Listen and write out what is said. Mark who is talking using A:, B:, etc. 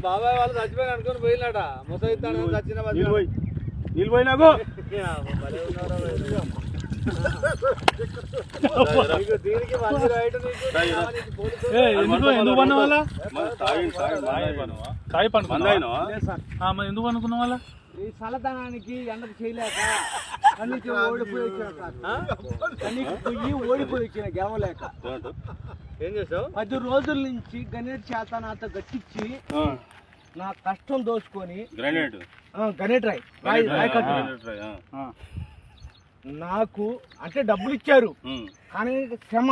A: బాబాయ్ వాళ్ళు చచ్చిపోయి అనుకుని పోయినాట ముసైతాను చచ్చిన
B: నిలిపోయినాకు
C: ఎందుకు పన్న వాళ్ళ తాయి పండుకున్నా ఎందుకు అనుకున్న వాళ్ళ
A: ఈ చల్లదనానికి ఎండకు చేయలేక కన్నీకి ఓడిపోయి వచ్చిన గెలవలేక ఏం చేసావు 10 రోజుల నుంచి గణేట్ చేత నాతో గట్టించి నా కష్టం దోచుకొని గణేట్ రాయ్ నాకు అంటే డబ్బులు ఇచ్చారు కానీ క్షమ